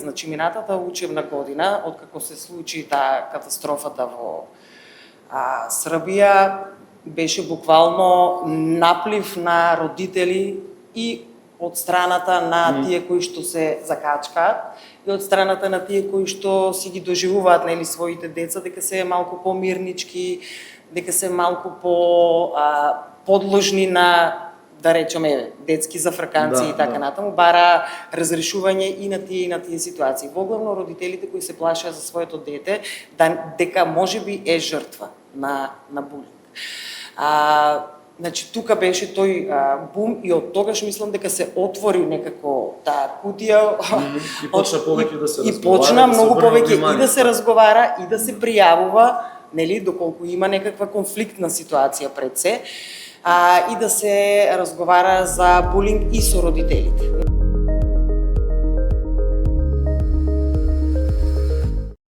Значи, минатата учебна година, откако се случи таа катастрофата во Србија, беше буквално наплив на родители и од страната на тие кои што се закачкаат и од страната на тие кои што си ги доживуваат, нели, своите деца, дека се малку помирнички, дека се малку подложни на, да речеме, детски зафрканци и така натаму, бара разрешување и на тие ситуации. Воглавно родителите кои се плашат за своето дете дека можеби е жртва на булинг. Значи, тука беше тој бум и од тогаш мислам дека се отвори некако таа кутија и почна повеќе да се разговара. И почна многу повеќе и да се разговара и да се пријавува, нели, доколку има некаква конфликтна ситуација пред се, и да се разговара за булинг и со родителите.